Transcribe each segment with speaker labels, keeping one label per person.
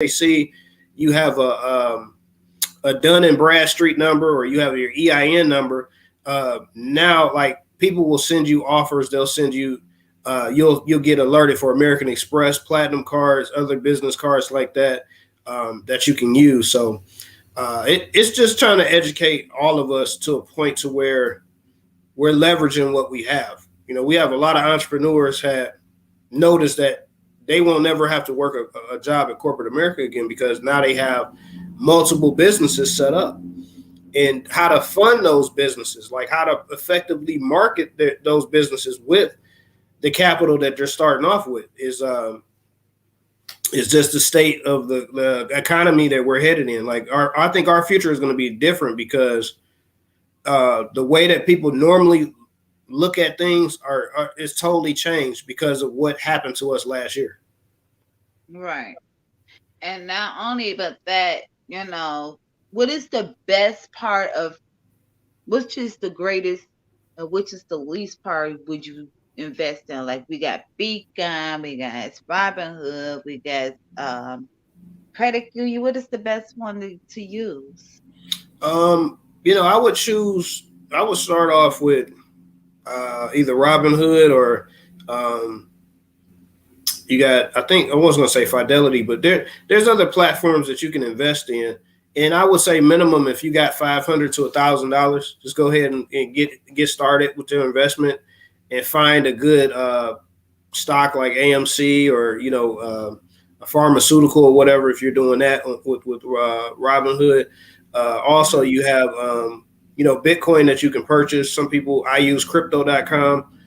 Speaker 1: they see you have a Dun and Bradstreet number or you have your EIN number, now like people will send you offers. They'll send you you'll get alerted for American Express, Platinum cards, other business cards like that that you can use. So it's just trying to educate all of us to a point to where we're leveraging what we have. We have a lot of entrepreneurs had noticed that they will never have to work a job at corporate America again because now they have multiple businesses set up, and how to fund those businesses, like how to effectively market those businesses with the capital that they're starting off with is just the state of the economy that we're headed in. Like I think our future is going to be different because the way that people normally look at things is totally changed because of what happened to us last year.
Speaker 2: Right. And not only but that, what is the best part of which is the greatest which is the least part would you invest in? Like we got Beacon, we got Robinhood, we got Credit Union. What is the best one to use?
Speaker 1: I would start off with either Robinhood or you got, I think I was going to say Fidelity, but there's other platforms that you can invest in. And I would say minimum, if you got $500 to $1,000, just go ahead and get started with your investment and find a good stock like AMC or, a pharmaceutical or whatever, if you're doing that with Robinhood. Also, you have, Bitcoin that you can purchase. I use crypto.com.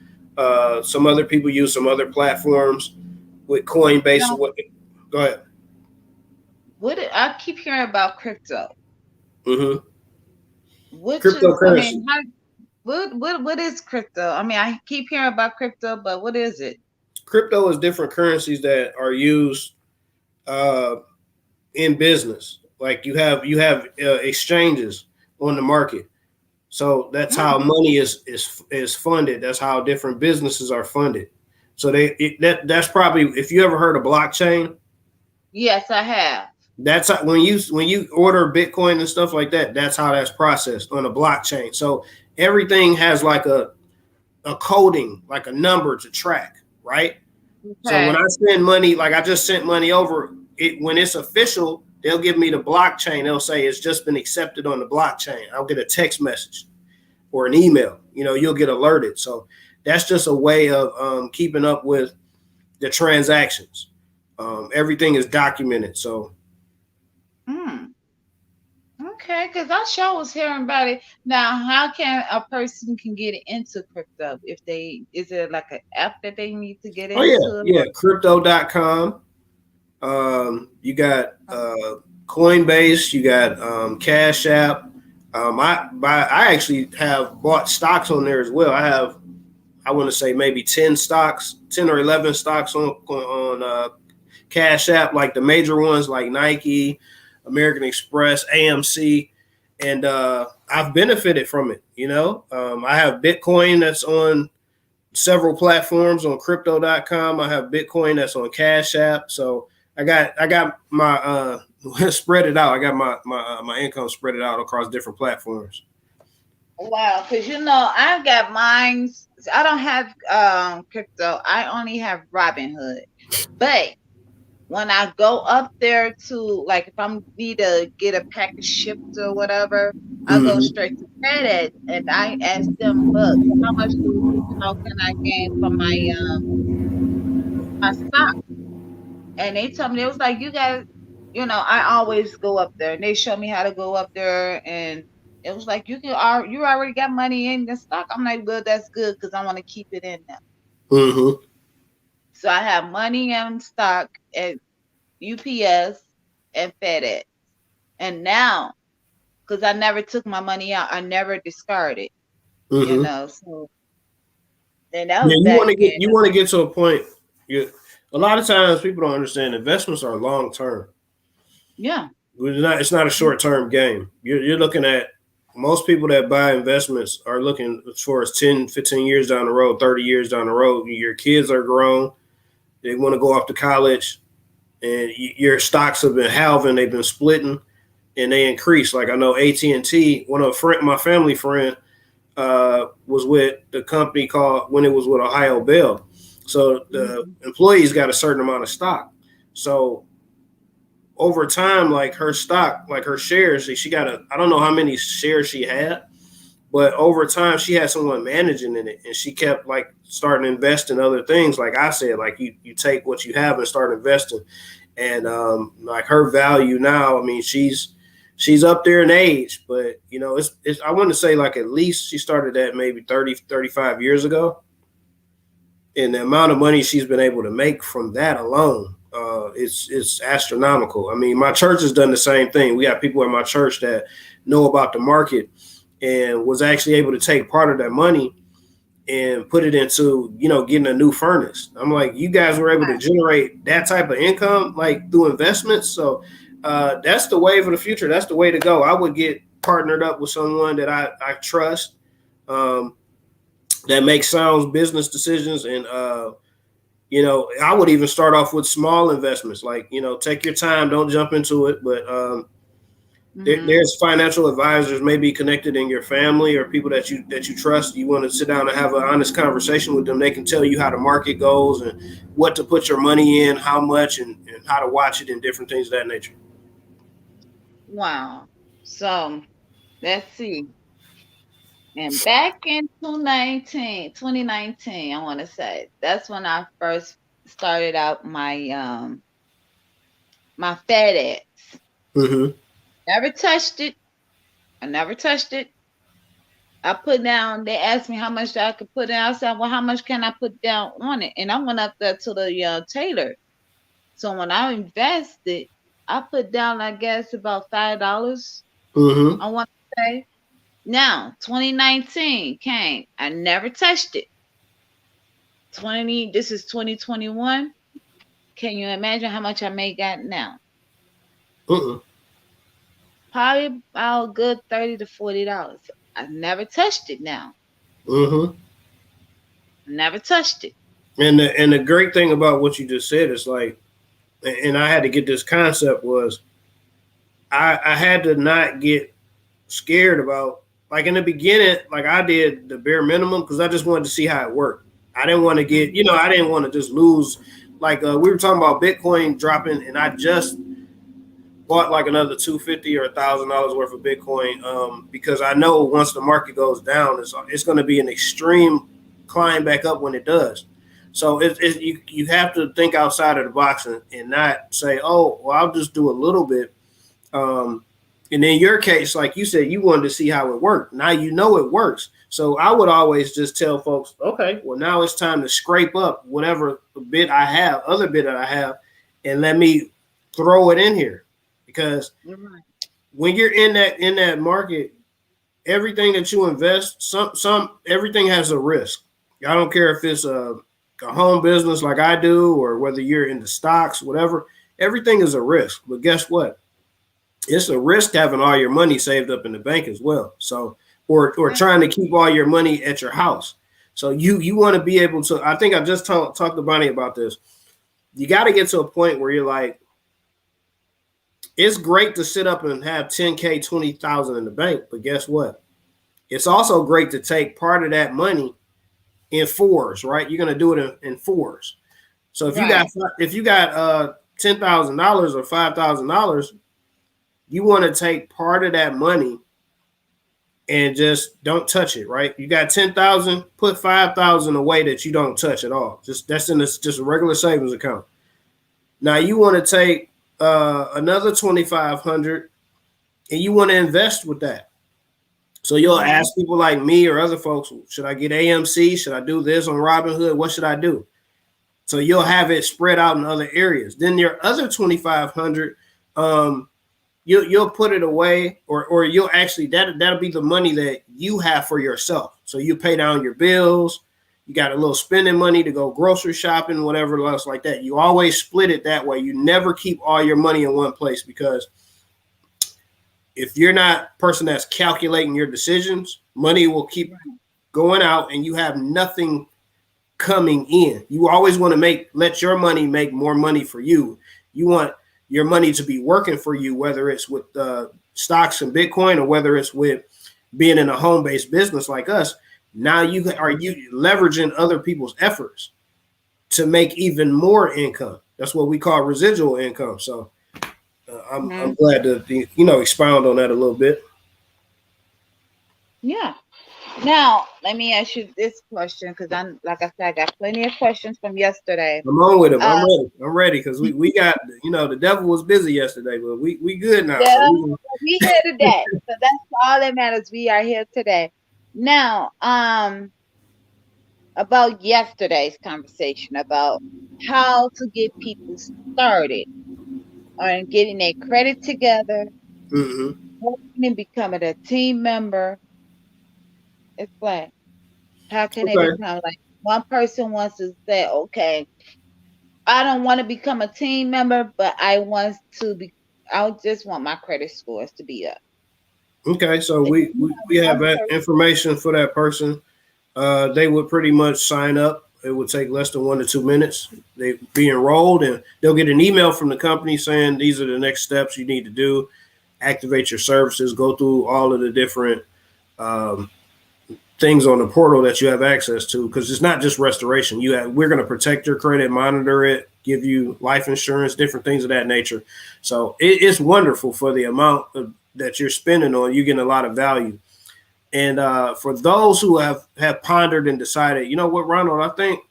Speaker 1: Some other people use some other platforms with Coinbase. Go ahead.
Speaker 2: I keep hearing about crypto.
Speaker 1: Cryptocurrency.
Speaker 2: What is crypto? I mean, I keep hearing about crypto, but what is it?
Speaker 1: Crypto is different currencies that are used in business. Like you have exchanges on the market. So that's how money is funded. That's how different businesses are funded. So that's probably, if you ever heard of blockchain.
Speaker 2: Yes, I have.
Speaker 1: That's how, when you order Bitcoin and stuff like that, that's how that's processed on a blockchain. So everything has like a coding, like a number to track, right? Okay. So when I send money, like I just sent money over, when it's official, they'll give me the blockchain. They'll say it's just been accepted on the blockchain. I'll get a text message or an email. You'll get alerted. So that's just a way of keeping up with the transactions. Everything is documented. So.
Speaker 2: Okay, because I sure was hearing about it. Now, how can a person get into crypto? Is there like an app that they need to get into?
Speaker 1: Oh yeah, crypto.com. You got Coinbase, you got Cash App. I actually have bought stocks on there as well. I want to say maybe 10 or 11 stocks on Cash App, like the major ones like Nike, American Express, AMC, and I've benefited from it. I have Bitcoin that's on several platforms on crypto.com. I have Bitcoin that's on Cash App. So I got my spread it out. I got my income spread it out across different platforms.
Speaker 2: Wow, because I've got mine. I don't have crypto. I only have Robinhood. But when I go up there to, like, if I need to get a package shipped or whatever, I go straight to credit and I ask them, look, how much can I gain from my stock? And they told me, it was like, you guys, I always go up there and they show me how to go up there, and it was like, you already got money in the stock. I'm like, well, that's good because I want to keep it in there. So I have money in stock at UPS and FedEx. And now, because I never took my money out, I never discarded. So then that was
Speaker 1: you want to get to a point. A lot of times people don't understand investments are long term.
Speaker 2: Yeah.
Speaker 1: It's not a short term game. You're looking at, most people that buy investments are looking as far as 10, 15 years down the road, 30 years down the road. Your kids are grown. They want to go off to college. and your stocks have been halving, they've been splitting, and they increase. Like I know AT&T, my family friend was with the company called when it was with Ohio Bell. So the employees got a certain amount of stock. So over time, like her stock, like her shares, I don't know how many shares she had, but over time she had someone managing in it, and she kept like starting to invest in other things. Like I said, like you take what you have and start investing. And like her value now, I mean, she's up there in age, but it's I want to say like at least she started that maybe 30, 35 years ago. And the amount of money she's been able to make from that alone, it's astronomical. I mean, my church has done the same thing. We got people in my church that know about the market and was actually able to take part of that money and put it into, getting a new furnace. I'm like, you guys were able to generate that type of income, like through investments. So that's the wave of the future. That's the way to go. I would get partnered up with someone that I trust, that makes sound business decisions. And, I would even start off with small investments, like, take your time, don't jump into it. But there's financial advisors maybe connected in your family or people that you trust. You want to sit down and have an honest conversation with them. They can tell you how the market goes and what to put your money in, how much, and how to watch it and different things of that nature.
Speaker 2: Wow. So let's see. And back in 2019, I want to say, that's when I first started out my my FedEx.
Speaker 1: Mm-hmm.
Speaker 2: Never touched it. I never touched it. I put down, they asked me how much I could put down. I said, well, how much can I put down on it? And I went up there to the tailor. So when I invested, I put down, I guess, about $5.
Speaker 1: Mm-hmm.
Speaker 2: I want to say. Now, 2019 came. I never touched it. This is 2021. Can you imagine how much I may got now? Probably about a good $30 to $40. I never touched it now. Never touched it.
Speaker 1: And the great thing about what you just said is like, and I had to get this concept was, I had to not get scared about, like in the beginning, like I did the bare minimum because I just wanted to see how it worked. I didn't want to get, I didn't want to just lose. Like we were talking about Bitcoin dropping, and I just bought like another $250 or $1,000 worth of Bitcoin because I know once the market goes down, it's going to be an extreme climb back up when it does. So you have to think outside of the box and not say, oh, well, I'll just do a little bit. And in your case, like you said, you wanted to see how it worked. Now you know it works. So I would always just tell folks, okay, well, now it's time to scrape up whatever other bit that I have, and let me throw it in here. Because when you're in that market, everything that you invest, everything has a risk. I don't care if it's a home business like I do, or whether you're into stocks, whatever, everything is a risk. But guess what? It's a risk having all your money saved up in the bank as well. So, or trying to keep all your money at your house. So you want to be able to, I think I just talked to Bonnie about this. You got to get to a point where you're like, it's great to sit up and have 10K, 20,000 in the bank. But guess what? It's also great to take part of that money in fours, right? You're going to do it in fours. So if you got $10,000 or $5,000, you want to take part of that money and just don't touch it, right? You got 10,000, put 5,000 away that you don't touch at all. That's in just a regular savings account. Now you want to take another 2,500 and you want to invest with that. So you'll ask people like me or other folks, should I get AMC? Should I do this on Robinhood? What should I do? So you'll have it spread out in other areas. Then your other 2,500, you'll put it away, or you'll actually that'll be the money that you have for yourself. So you pay down your bills. You got a little spending money to go grocery shopping, whatever else like that. You always split it that way. You never keep all your money in one place, because if you're not a person that's calculating your decisions, money will keep going out and you have nothing coming in. You always want to let your money make more money for you. You want your money to be working for you, whether it's with stocks and Bitcoin or whether it's with being in a home-based business like us. Now you leveraging other people's efforts to make even more income. That's what we call residual income. So I'm glad to expound on that a little bit.
Speaker 2: Yeah. Now let me ask you this question, because like I said, I got plenty of questions from yesterday.
Speaker 1: I'm on with it. I'm ready because we got the devil was busy yesterday, but we good now.
Speaker 2: Yeah,
Speaker 1: So
Speaker 2: we here today. So that's all that matters. We are here today. Now, about yesterday's conversation about how to get people started on getting their credit together, working and becoming a team member. It's like, how can they become, like, one person wants to say, okay, I don't want to become a team member, but I just want my credit scores to be up.
Speaker 1: Okay, so we have that information for that person. They would pretty much sign up. It would take less than 1 to 2 minutes. They be enrolled, and they'll get an email from the company saying these are the next steps you need to do. Activate your services. Go through all of the different things on the portal that you have access to, because it's not just restoration. We're going to protect your credit, monitor it, give you life insurance, different things of that nature. So it's wonderful for the amount that you're spending on. You get a lot of value. And for those who have pondered and decided, you know what, Ronald, I think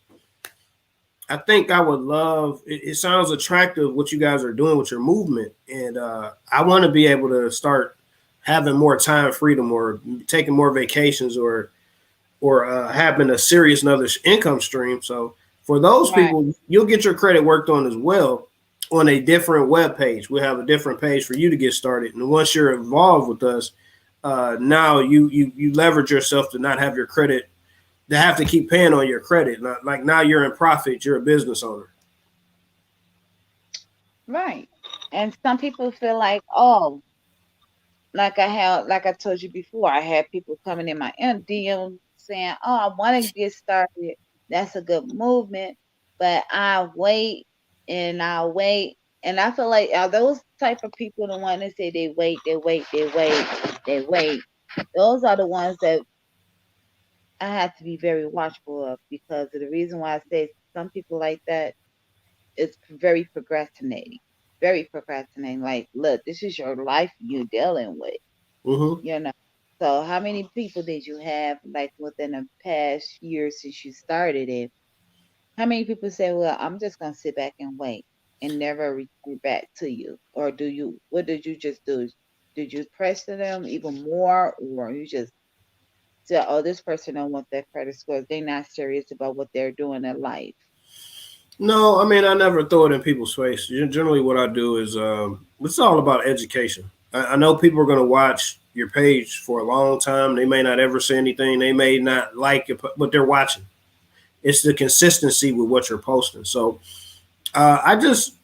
Speaker 1: I would love, it sounds attractive what you guys are doing with your movement. And I want to be able to start having more time freedom or taking more vacations or having a serious another income stream. So for those people, you'll get your credit worked on as well on a different web page. We'll have a different page for you to get started. And once you're involved with us, now you leverage yourself to not have your credit, to have to keep paying on your credit. Like now you're in profit, you're a business owner.
Speaker 2: Right. And some people feel like, oh, like I told you before, I had people coming in my DM saying, oh, I want to get started. That's a good movement, but I wait and I wait. And I feel like, are those type of people the ones that say they wait? Those are the ones that I have to be very watchful of, because of the reason why I say some people like that is very procrastinating. Very procrastinating. Like, look, this is your life you're dealing with. So how many people did you have, like, within the past year since you started it? How many people say, well, I'm just going to sit back and wait and never return back to you? Or what did you just do? Did you pressure them even more, or you just said, oh, this person don't want their credit scores, they're not serious about what they're doing in life?
Speaker 1: No, I mean, I never throw it in people's face. Generally what I do is it's all about education. I know people are going to watch your page for a long time. They may not ever say anything. They may not like it, but they're watching. It's the consistency with what you're posting. So I just,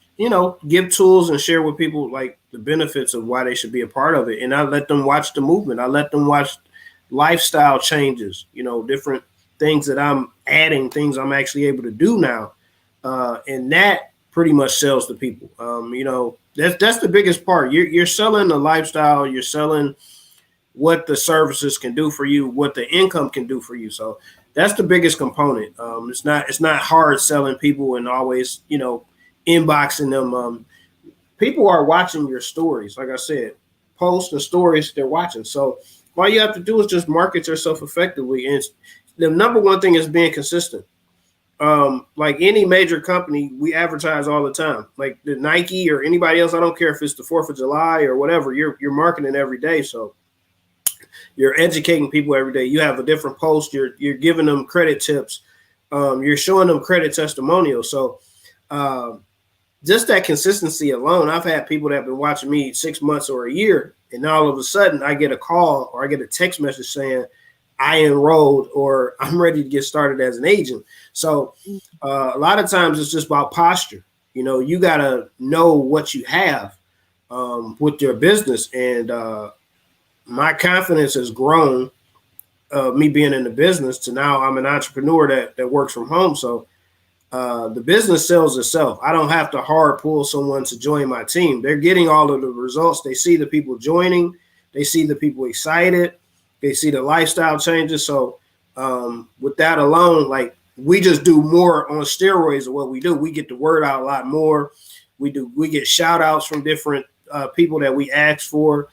Speaker 1: give tools and share with people like the benefits of why they should be a part of it. And I let them watch the movement. I let them watch lifestyle changes, different things that I'm adding, things I'm actually able to do now. And that pretty much sells to people. That's the biggest part. You're selling the lifestyle. You're selling what the services can do for you, what the income can do for you. So that's the biggest component. It's not hard selling people and always, inboxing them. People are watching your stories. Like I said, post the stories they're watching. So all you have to do is just market yourself effectively. And the number one thing is being consistent. Like any major company, we advertise all the time. Like the Nike or anybody else, I don't care if it's the 4th of July or whatever, you're marketing every day. So you're educating people every day. You have a different post. You're giving them credit tips. You're showing them credit testimonials. So just that consistency alone, I've had people that have been watching me 6 months or a year, and all of a sudden I get a call or I get a text message saying I enrolled or I'm ready to get started as an agent. So a lot of times it's just about posture. You got to know what you have with your business. And my confidence has grown, me being in the business, to now I'm an entrepreneur that works from home. So The business sells itself. I don't have to hard pull someone to join my team. They're getting all of the results. They see the people joining. They see the people excited. They see the lifestyle changes. So with that alone, like we just do more on steroids of what we do. We get the word out a lot more. We get shout outs from different people that we ask for.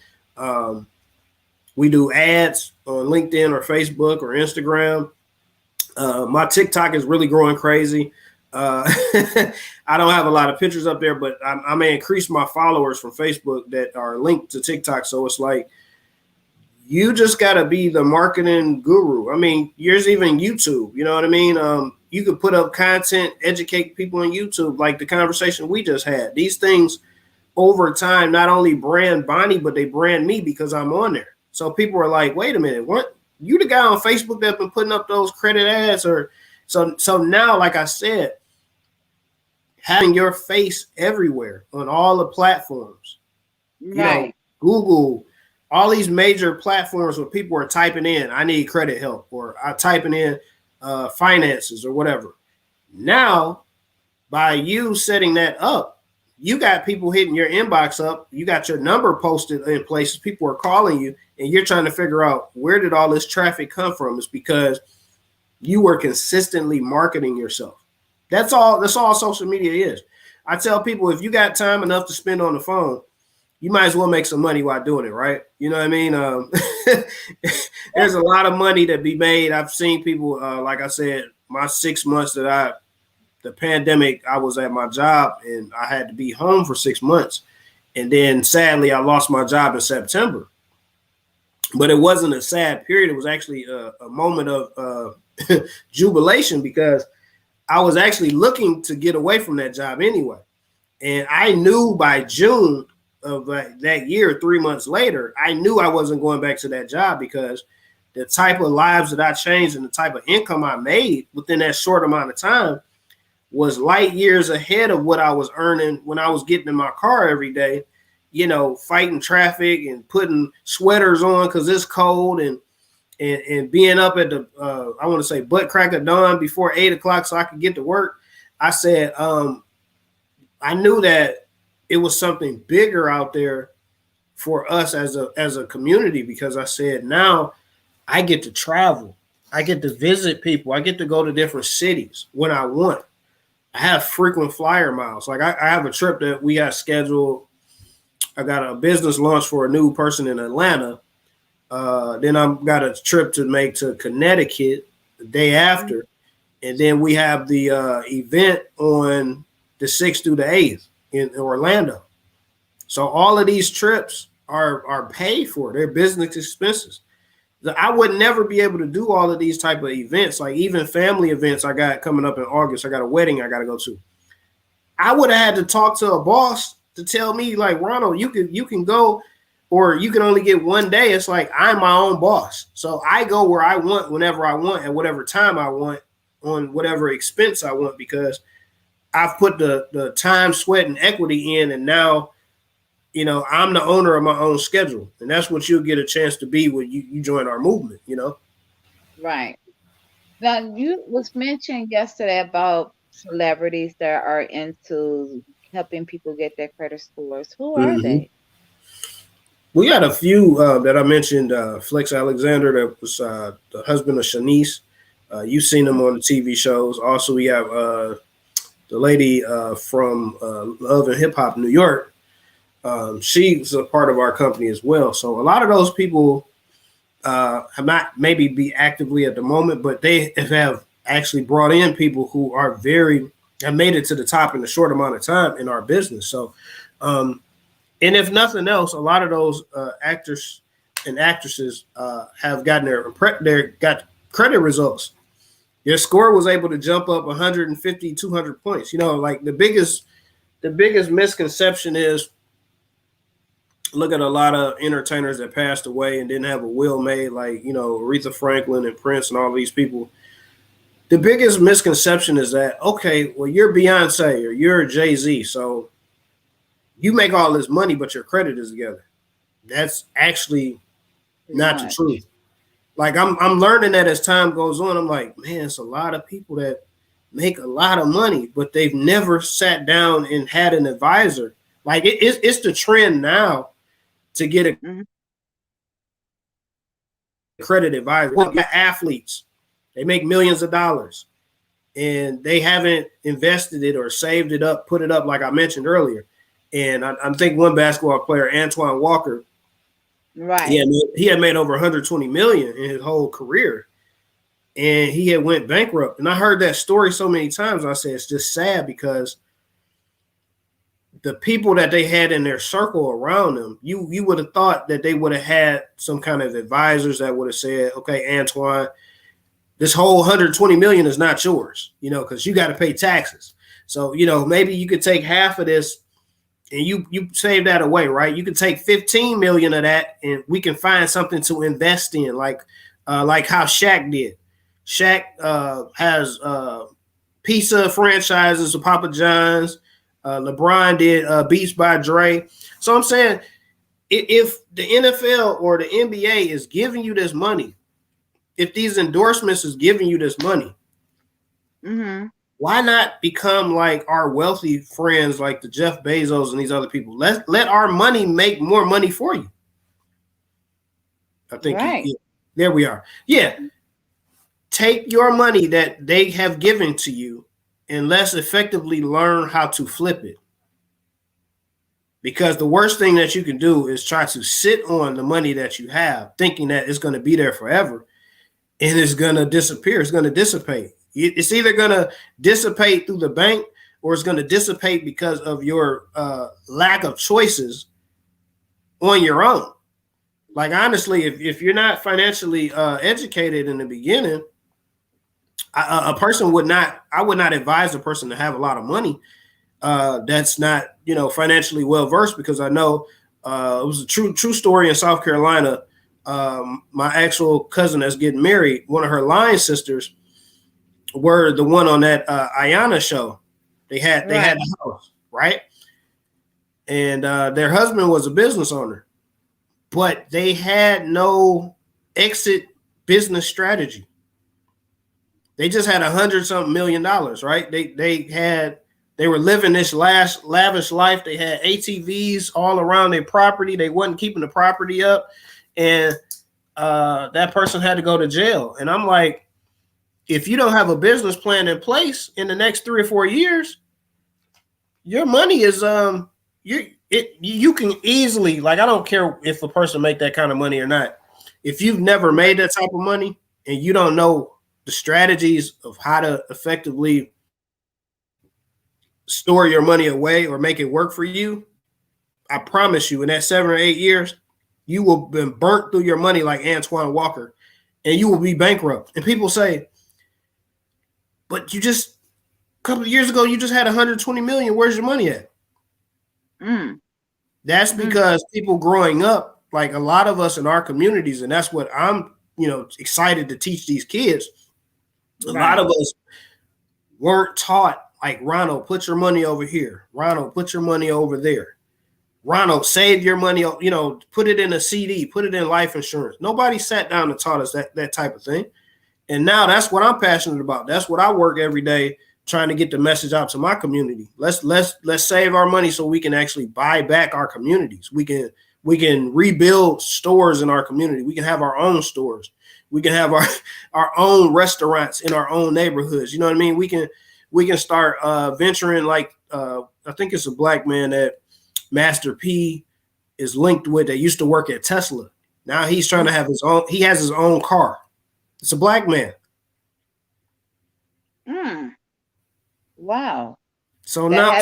Speaker 1: We do ads on LinkedIn or Facebook or Instagram. My TikTok is really growing crazy. I don't have a lot of pictures up there, but I may increase my followers from Facebook that are linked to TikTok. So it's like, you just got to be the marketing guru. I mean, there's even YouTube, you know what I mean? You could put up content, educate people on YouTube, like the conversation we just had. These things over time, not only brand Bonnie, but they brand me because I'm on there. So people are like, wait a minute, what? You the guy on Facebook that's been putting up those credit ads? Or so now, like I said, having your face everywhere on all the platforms, you know, Google, all these major platforms where people are typing in, I need credit help, or I typing in finances or whatever. Now, by you setting that up, you got people hitting your inbox up. You got your number posted in places. People are calling you, and you're trying to figure out where did all this traffic come from. It's because you were consistently marketing yourself. That's all social media is. I tell people, if you got time enough to spend on the phone, you might as well make some money while doing it, right? You know what I mean? There's a lot of money to be made. I've seen people, like I said, my 6 months the pandemic, I was at my job and I had to be home for 6 months. And then sadly, I lost my job in September. But it wasn't a sad period. It was actually a moment of jubilation, because I was actually looking to get away from that job anyway. And I knew by June of that year, 3 months later, I knew I wasn't going back to that job, because the type of lives that I changed and the type of income I made within that short amount of time was light years ahead of what I was earning when I was getting in my car every day, you know, fighting traffic and putting sweaters on because it's cold, and being up at the, I want to say butt crack of dawn before 8 o'clock so I could get to work. I said, I knew that it was something bigger out there for us as a community, because I said, now I get to travel. I get to visit people. I get to go to different cities when I want. I have frequent flyer miles. Like I have a trip that we got scheduled. I got a business launch for a new person in Atlanta. Then I've got a trip to make to Connecticut the day after. And then we have the event on the 6th through the 8th in Orlando. So all of these trips are paid for. They're business expenses. I would never be able to do all of these type of events, like even family events I got coming up in August. I got a wedding I got to go to. I would have had to talk to a boss to tell me, like, Ronald, you can go, or you can only get one day. It's like, I'm my own boss. So I go where I want, whenever I want, at whatever time I want, on whatever expense I want, because I've put the time, sweat, and equity in, and now, you know, I'm the owner of my own schedule, and that's what you'll get a chance to be when you join our movement, you know?
Speaker 2: Right. Now, you was mentioned yesterday about celebrities that are into helping people get their credit scores. Who are they?
Speaker 1: We got a few that I mentioned. Flex Alexander, that was the husband of Shanice. You've seen him on the TV shows. Also, we have the lady from Love and Hip Hop New York. She's a part of our company as well. So a lot of those people have not maybe be actively at the moment, but they have actually brought in people who are have made it to the top in a short amount of time in our business. So, and if nothing else, a lot of those actors and actresses have gotten got credit results. Their score was able to jump up 150, 200 points. You know, like the biggest misconception is, look at a lot of entertainers that passed away and didn't have a will made, like, you know, Aretha Franklin and Prince and all these people. The biggest misconception is that, okay, well, you're Beyonce or you're Jay-Z, so you make all this money, but your credit is together. That's actually not the truth. Like I'm learning that as time goes on. I'm like, man, it's a lot of people that make a lot of money, but they've never sat down and had an advisor. Like it's the trend now to get a credit advisor. Well, athletes, they make millions of dollars and they haven't invested it or saved it up, put it up like I mentioned earlier. And I think one basketball player, Antoine Walker,
Speaker 2: right?
Speaker 1: He had made over 120 million in his whole career, and he had went bankrupt. And I heard that story so many times. I said it's just sad because the people that they had in their circle around them, you would have thought that they would have had some kind of advisors that would have said, "Okay, Antoine, this whole 120 million is not yours, because you got to pay taxes. So maybe you could take half of this." And you save that away, right? You can take 15 million of that, and we can find something to invest in, like how Shaq did. Shaq has pizza franchises of Papa John's. LeBron did Beats by Dre. So I'm saying, if the NFL or the NBA is giving you this money, if these endorsements is giving you this money, why not become like our wealthy friends, like the Jeff Bezos and these other people? Let our money make more money for you. I think there we are. Yeah. Take your money that they have given to you and let's effectively learn how to flip it. Because the worst thing that you can do is try to sit on the money that you have, thinking that it's going to be there forever, and it's going to disappear. It's going to dissipate. It's either going to dissipate through the bank or it's going to dissipate because of your lack of choices on your own. Like, honestly, if you're not financially educated in the beginning, I would not advise a person to have a lot of money that's not, financially well versed, because I know it was a true story in South Carolina. My actual cousin that's getting married, one of her line sisters were the one on that Ayana show. They had the house, right? And their husband was a business owner, but they had no exit business strategy. They just had $100-something million, right? They were living this lavish life. They had ATVs all around their property. They wasn't keeping the property up, and that person had to go to jail. And I'm like, if you don't have a business plan in place in the next 3 or 4 years, your money is you can easily, like, I don't care if a person make that kind of money or not. If you've never made that type of money and you don't know the strategies of how to effectively store your money away or make it work for you, I promise you, in that 7 or 8 years, you will have been burnt through your money like Antoine Walker, and you will be bankrupt. And people say, but a couple of years ago, you just had 120 million. Where's your money at? That's because people growing up, like a lot of us in our communities, and that's what I'm, excited to teach these kids. A lot of us weren't taught, like, Ronald, put your money over here. Ronald, put your money over there. Ronald, save your money, put it in a CD, put it in life insurance. Nobody sat down and taught us that type of thing. And now that's what I'm passionate about. That's what I work every day trying to get the message out to my community. Let's save our money so we can actually buy back our communities. We can rebuild stores in our community. We can have our own stores. We can have our own restaurants in our own neighborhoods. You know what I mean? We can start venturing, like I think it's a black man that Master P is linked with that used to work at Tesla. Now he's trying to have he has his own car. It's a black man.
Speaker 2: Wow.
Speaker 1: So now,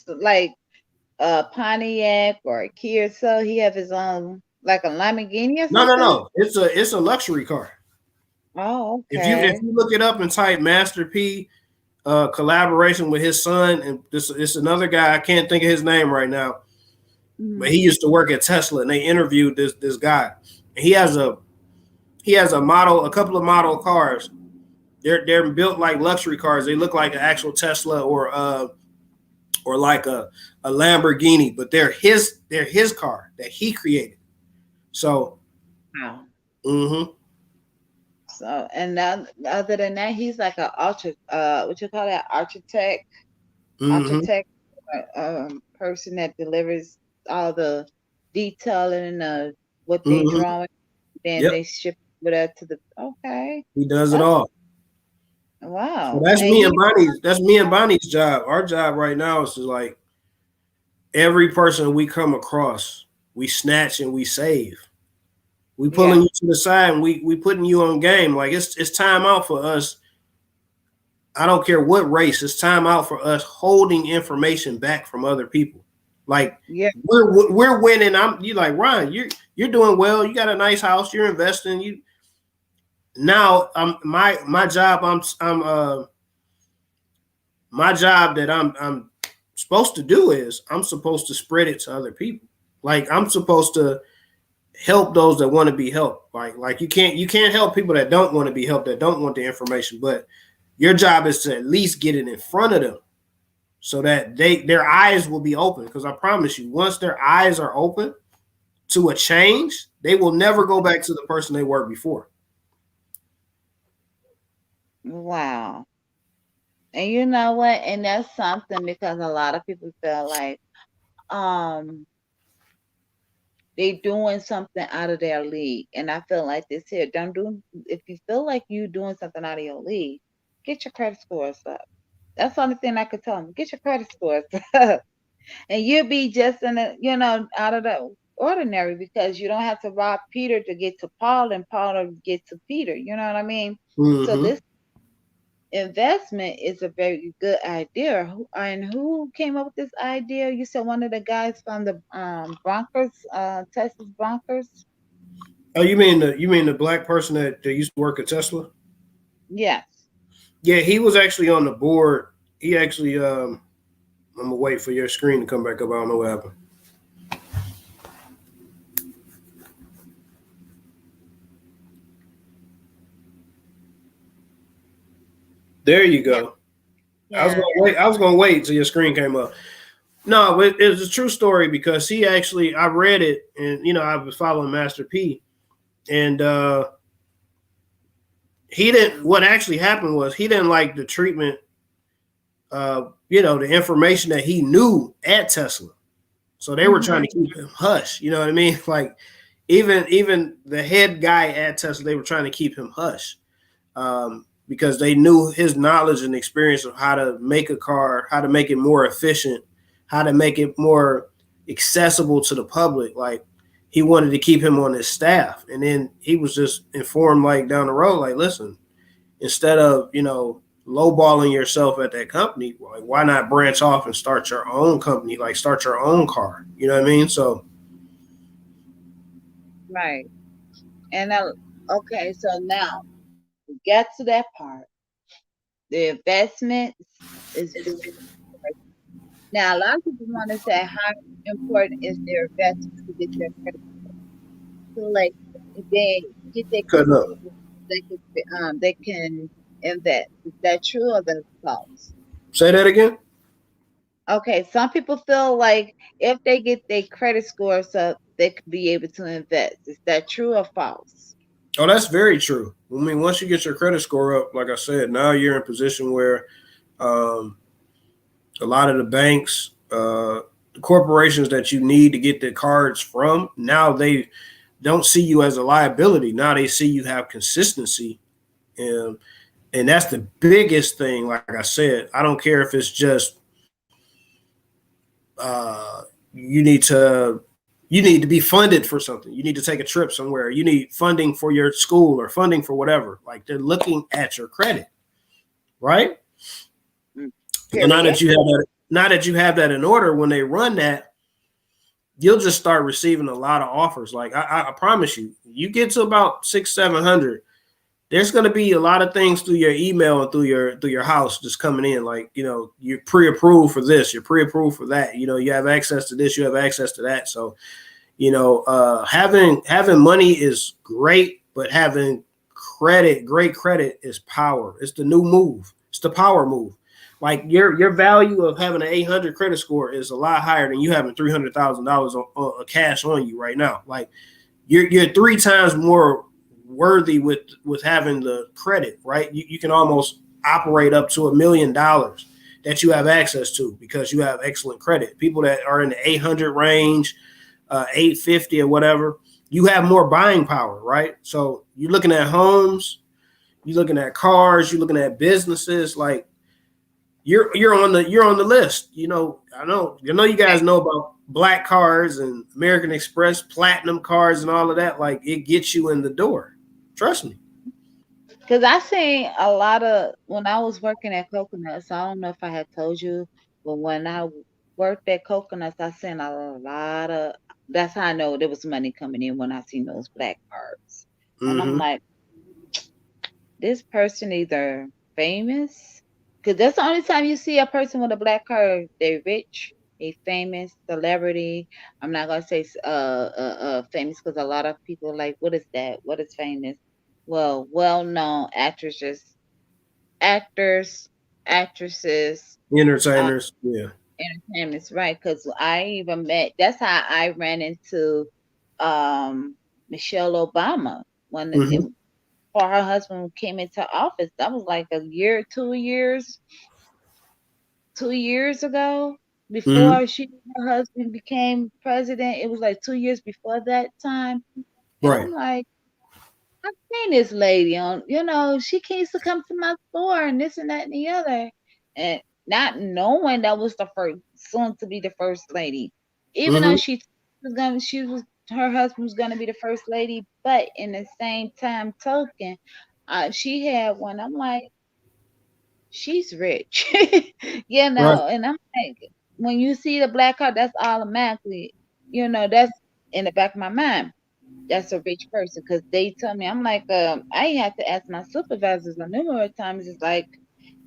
Speaker 2: like Pontiac or Kia, so he have his own, like a Lamborghini or something?
Speaker 1: No. It's a luxury car.
Speaker 2: Oh, okay.
Speaker 1: If you look it up and type Master P collaboration with his son, and it's another guy, I can't think of his name right now, but he used to work at Tesla, and they interviewed this guy. And he has a couple of model cars. They're built like luxury cars. They look like an actual Tesla or like a Lamborghini, but they're his car that he created. So,
Speaker 2: So, and then other than that, he's like a what you call that,
Speaker 1: Mm-hmm.
Speaker 2: architect, person that delivers all the detailing of what they
Speaker 1: Mm-hmm.
Speaker 2: drawing. Then
Speaker 1: Yep.
Speaker 2: they ship it up to the. Okay,
Speaker 1: He does it
Speaker 2: that's
Speaker 1: all. So
Speaker 2: wow.
Speaker 1: that's
Speaker 2: And
Speaker 1: me
Speaker 2: he
Speaker 1: and Bonnie's. That's me and Bonnie's job. Our job right now is to like every person we come across, we snatch and we save. We pulling
Speaker 2: yeah,
Speaker 1: you to the side and we putting you on game. Like it's time out for us. I don't care what race. It's time out for us holding information back from other people. Like
Speaker 2: yeah,
Speaker 1: we're winning. You like Ryan. You're doing well. You got a nice house. You're investing. You now. My job. My job that I'm supposed to do is I'm supposed to spread it to other people. Like I'm supposed to help those that want to be helped. Like you can't help people that don't want to be helped, that don't want the information, but your job is to at least get it in front of them so that their eyes will be open. Because I promise you, once their eyes are open to a change, they will never go back to the person they were before.
Speaker 2: wow. And you know what? And that's something because a lot of people feel like um they doing something out of their league. And I feel like this here, don't do if you feel like you doing something out of your league, get your credit scores up. That's the only thing I could tell them. Get your credit scores up. And you'll be just in a out of the ordinary because you don't have to rob Peter to get to Paul and Paul to get to Peter. You know what I mean? So
Speaker 1: Mm-hmm.
Speaker 2: this investment is a very good idea. And who came up with this idea? You said one of the guys from the Broncos, Texas Broncos.
Speaker 1: Oh, you mean the black person that used to work at Tesla?
Speaker 2: Yes.
Speaker 1: Yeah, he was actually on the board. He actually I'm gonna wait for your screen to come back up. I don't know what happened. There you
Speaker 2: Yeah.
Speaker 1: go.
Speaker 2: Yeah.
Speaker 1: I was gonna wait till your screen came up. No, it was a true story because he actually I read it and I was following Master P and he didn't. What actually happened was he didn't like the treatment. The information that he knew at Tesla, so they were trying to keep him hush. You know what I mean? Like even the head guy at Tesla, they were trying to keep him hush. Because they knew his knowledge and experience of how to make a car, how to make it more efficient, how to make it more accessible to the public. Like he wanted to keep him on his staff. And then he was just informed like down the road, like, listen, instead of, lowballing yourself at that company, like why not branch off and start your own company, like start your own car. You know what I mean? So
Speaker 2: Right. And okay, so now we get to that part. The investment is now a lot of people want to say how important is their investment to get their credit. So like if they get their
Speaker 1: cutting
Speaker 2: credit
Speaker 1: up.
Speaker 2: score, they can invest. Is that true or that's false?
Speaker 1: Say that again.
Speaker 2: Okay, some people feel like if they get their credit scores up, they could be able to invest. Is that true or false?
Speaker 1: Oh, that's very true. I mean, once you get your credit score up, like I said, now you're in a position where um, a lot of the banks, the corporations that you need to get the cards from, now they don't see you as a liability. Now they see you have consistency, and that's the biggest thing. Like I said, I don't care if it's just you need to be funded for something. You need to take a trip somewhere. You need funding for your school or funding for whatever. Like they're looking at your credit, right? And now that you have that in order, when they run that, you'll just start receiving a lot of offers. Like I promise you, you get to about 600-700, there's going to be a lot of things through your email and through your house just coming in. Like, you're pre-approved for this, you're pre-approved for that. You have access to this, you have access to that. So, having money is great, but having great credit is power. It's the new move. It's the power move. Like your value of having an 800 credit score is a lot higher than you having $300,000 on cash on you right now. Like you're 3 times more worthy with having the credit, right? You can almost operate up to $1 million that you have access to because you have excellent credit. People that are in the 800 range, 850 or whatever, you have more buying power, right? So you're looking at homes, you're looking at cars, you're looking at businesses. Like you're on the list. I know you guys know about black cards and American Express platinum cards and all of that. Like it gets you in the door. Trust me.
Speaker 2: Because I seen a lot of when I was working at Coconuts. I don't know if I had told you, but when I worked at Coconuts, I seen a lot of. That's how I know there was money coming in when I seen those black cards, and I'm
Speaker 1: Mm-hmm.
Speaker 2: like, this person either famous, because that's the only time you see a person with a black card. They're rich, a famous celebrity. I'm not gonna say famous because a lot of people like, what is that? What is famous? Well-known actors, actresses, uh,
Speaker 1: Entertainers, yeah.
Speaker 2: entertainments, right? Because I even met. That's how I ran into um Michelle Obama when
Speaker 1: Mm-hmm.
Speaker 2: before her husband came into office. That was like a year, 2 years, 2 years ago.
Speaker 1: Mm-hmm.
Speaker 2: Before her husband became president, it was like 2 years before that time. And
Speaker 1: Right.
Speaker 2: I'm like, I've seen this lady on, she used to come to my store and this and that and the other. And not knowing that was the first, soon to be the first lady. Even though
Speaker 1: Mm-hmm.
Speaker 2: her husband was gonna be the first lady, but in the same time token, she had one. I'm like, she's rich,
Speaker 1: Right.
Speaker 2: and I'm like, when you see the black card, that's automatically, that's in the back of my mind that's a rich person because they tell me I'm like I had to ask my supervisors a number of times. It's like,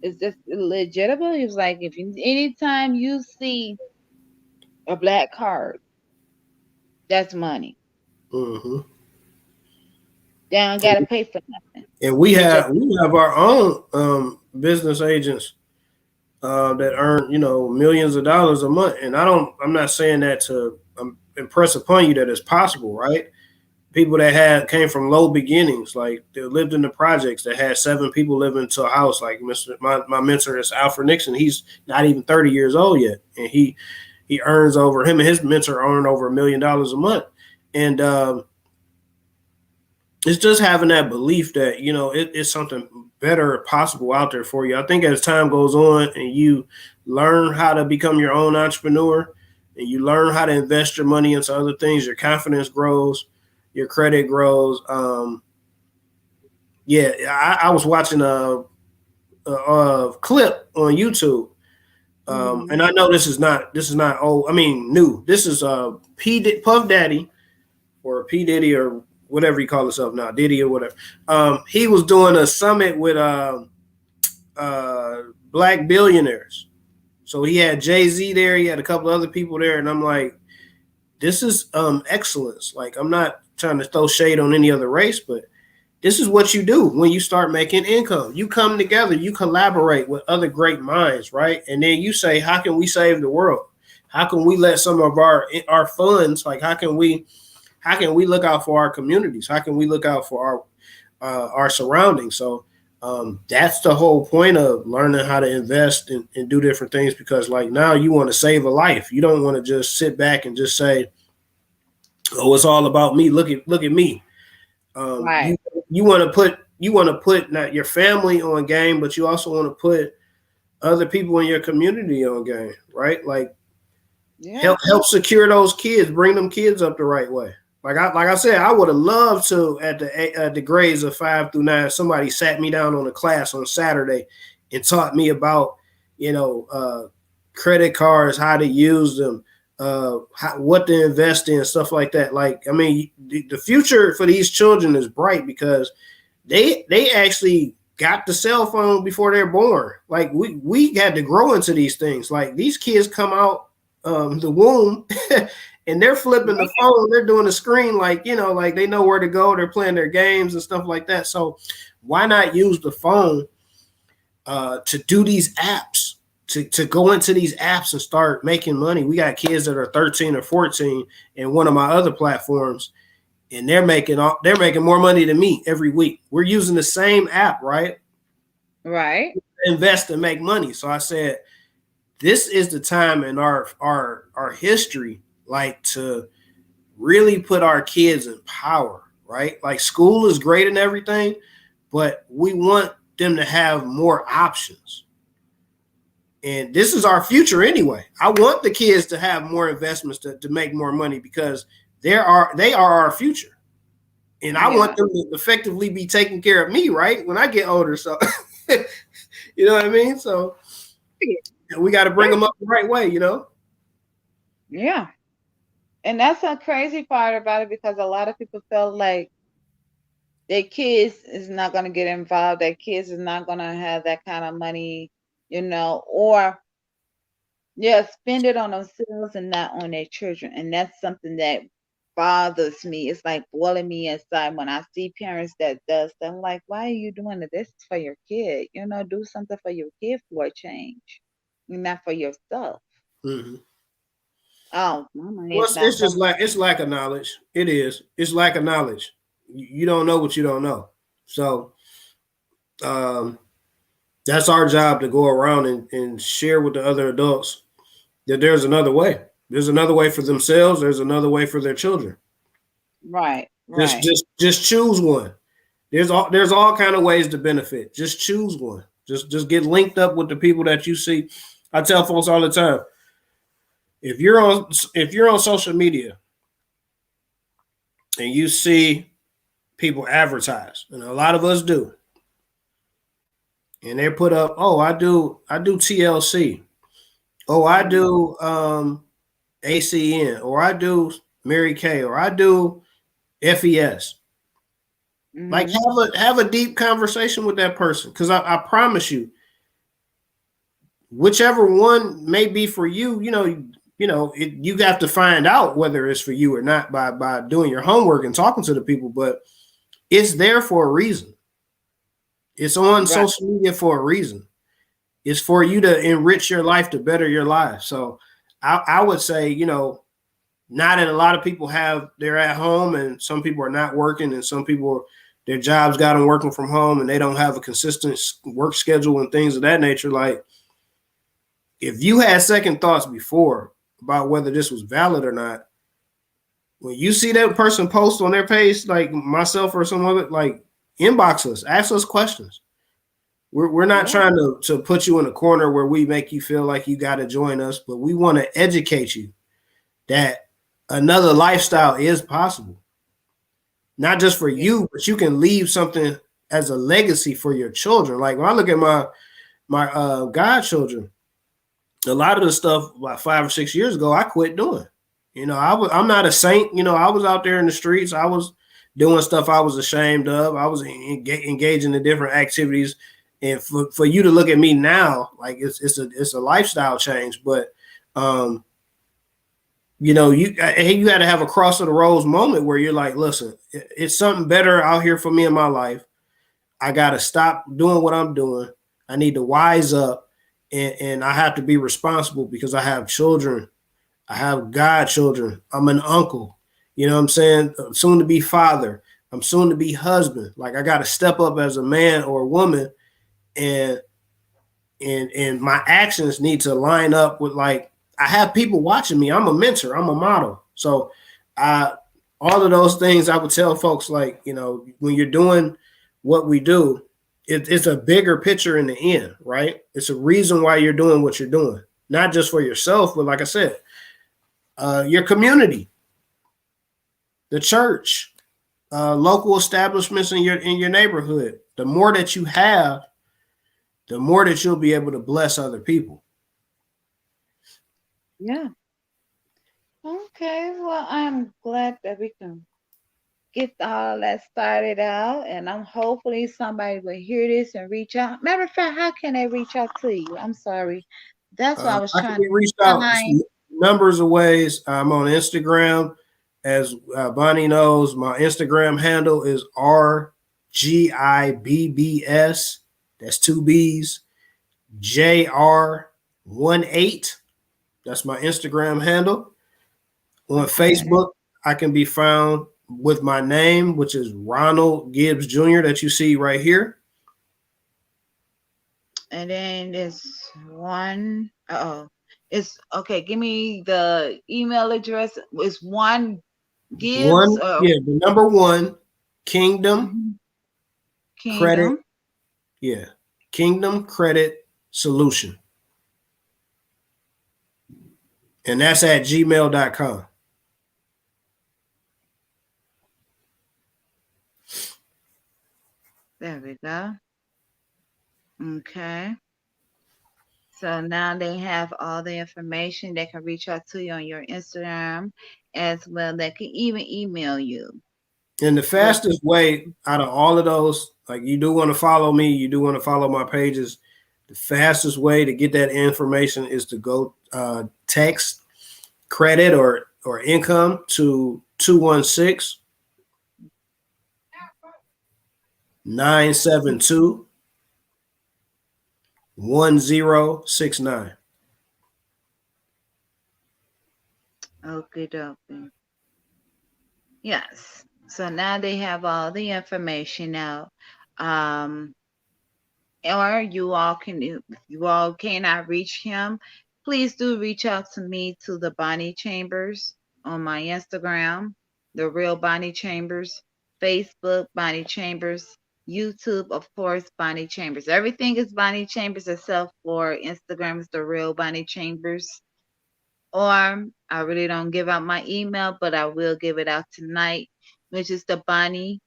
Speaker 2: is this legitimate? He was like, anytime you see a black card, that's money.
Speaker 1: Mm-hmm.
Speaker 2: They don't gotta pay for nothing.
Speaker 1: And we
Speaker 2: They just
Speaker 1: have we have our own business agents that earn millions of dollars a month. And I'm not saying that to impress upon you that it's possible, right? People that came from low beginnings, like they lived in the projects that had 7 people living to a house. Like my mentor is Alfred Nixon. He's not even 30 years old yet, and he earns over him and his mentor earn over $1 million a month. And it's just having that belief that it's something better possible out there for you. I think as time goes on and you learn how to become your own entrepreneur and you learn how to invest your money into other things, your confidence grows, your credit grows. I was watching a clip on YouTube,
Speaker 2: mm,
Speaker 1: and I know this is not old. I mean, new. This is Puff Daddy or P Diddy or whatever he calls himself now, Diddy or whatever. He was doing a summit with black billionaires. So he had Jay-Z there, he had a couple other people there, and I'm like, this is excellence. Like, I'm not trying to throw shade on any other race, but this is what you do when you start making income. You come together, you collaborate with other great minds, right? And then you say, how can we save the world? How can we let some of our funds, like how can we look out for our communities? How can we look out for our surroundings? So that's the whole point of learning how to invest and do different things, because like now you want to save a life. You don't want to just sit back and just say, oh, it's all about me. Look at me.
Speaker 2: right.
Speaker 1: You want to put not your family on game, but you also want to put other people in your community on game, right? Like
Speaker 2: Yeah.
Speaker 1: help secure those kids, bring them kids up the right way. Like I said, I would have loved to at the grades of 5 through 9, somebody sat me down on a class on Saturday and taught me about credit cards, how to use them, what to invest in, stuff like that. Like, I mean, the future for these children is bright because they actually got the cell phone before they're born. Like we had to grow into these things. Like these kids come out the womb and they're flipping the phone, they're doing the screen, like like they know where to go, they're playing their games and stuff like that. So why not use the phone to do these apps, to go into these apps and start making money? We got kids that are 13 or 14 in one of my other platforms, and they're making more money than me every week. We're using the same app, right?
Speaker 2: Right.
Speaker 1: Invest and make money. So I said, this is the time in our history, like, to really put our kids in power, right? Like, school is great and everything, but we want them to have more options. And this is our future anyway. I want the kids to have more investments to make more money, because they are our future. And I want them to effectively be taking care of me, right, when I get older. So, you know what I mean? So we got to bring them up the right way, you know?
Speaker 2: Yeah. And that's a crazy part about it, because a lot of people feel like their kids is not going to get involved. Their kids is not going to have that kind of money, or spend it on themselves and not on their children. And that's something that bothers me. It's like boiling me inside when I see parents that does that. I'm like, why are you doing this for your kid? Do something for your kid for a change, not for yourself.
Speaker 1: Mm-hmm.
Speaker 2: Oh, mama,
Speaker 1: Well, it's just like, it's lack of knowledge. It is. It's lack of knowledge. You don't know what you don't know. So that's our job, to go around and share with the other adults that there's another way. There's another way for themselves. There's another way for their children.
Speaker 2: Right.
Speaker 1: Just choose one. There's all kind of ways to benefit. Just choose one. Just get linked up with the people that you see. I tell folks all the time, if you're on social media and you see people advertise, and a lot of us do, and they put up, oh, I do TLC, oh, I do ACN, or I do Mary Kay, or I do FES. Mm-hmm. Like, have a deep conversation with that person, because I promise you, whichever one may be for you, you have to find out whether it's for you or not by doing your homework and talking to the people. But it's there for a reason. It's on social media for a reason. It's for you to enrich your life, to better your life. So I would say, now that a lot of people they're at home, and some people are not working, and some people, their jobs got them working from home, and they don't have a consistent work schedule and things of that nature. Like, if you had second thoughts before about whether this was valid or not, when you see that person post on their page, like myself or some other, like, inbox us, ask us questions. We're not trying to put you in a corner where we make you feel like you got to join us, but we want to educate you that another lifestyle is possible. Not just for you, but you can leave something as a legacy for your children. Like, when I look at my godchildren, a lot of the stuff about 5 or 6 years ago, I quit doing. I'm not a saint. I was out there in the streets. I was doing stuff I was ashamed of. I was engaging in different activities. And for you to look at me now, like, it's a lifestyle change. But you got to have a cross of the roads moment where you're like, listen, it's something better out here for me in my life. I got to stop doing what I'm doing. I need to wise up, and I have to be responsible, because I have children. I have godchildren. I'm an uncle. You know what I'm saying? I'm soon to be father. I'm soon to be husband. Like, I got to step up as a man or a woman, and my actions need to line up with, like, I have people watching me. I'm a mentor. I'm a model. So all of those things I would tell folks, like, when you're doing what we do, it's a bigger picture in the end, right? It's a reason why you're doing what you're doing, not just for yourself, but, like I said, your community, the church, local establishments in your neighborhood. The more that you have, the more that you'll be able to bless other people.
Speaker 2: Yeah. Okay. Well, I'm glad that we can get all that started out, and I'm hopefully somebody will hear this and reach out. Matter of fact, how can they reach out to you? I'm sorry. That's what I was trying to
Speaker 1: reach out numbers of ways. I'm on Instagram. As Bonnie knows, my Instagram handle is RGIBBS. That's 2 B's. JR18. That's my Instagram handle. On Facebook, I can be found with my name, which is Ronald Gibbs Jr. that you see right here.
Speaker 2: And then it's one. It's okay. Give me the email address. It's one Gibbs.
Speaker 1: The number 1 Kingdom Credit.
Speaker 2: Kingdom.
Speaker 1: Yeah, Kingdom Credit Solution. And that's at gmail.com.
Speaker 2: There we go. Okay. So now they have all the information. They can reach out to you on your Instagram as well. They can even email you.
Speaker 1: And the fastest way out of all of those, like you do want to follow me, you do want to follow my pages. The fastest way to get that information is to go text credit or income to 216 972 1069.
Speaker 2: Okay, dokie. Yes. So now they have all the information now. Or you all cannot reach him, please do reach out to me to the Bonnie Chambers on my Instagram, the real Bonnie Chambers, Facebook Bonnie Chambers, YouTube, of course, Bonnie Chambers. Everything is Bonnie Chambers except for Instagram is the real Bonnie Chambers. Or I really don't give out my email, but I will give it out tonight, which is the Bonnie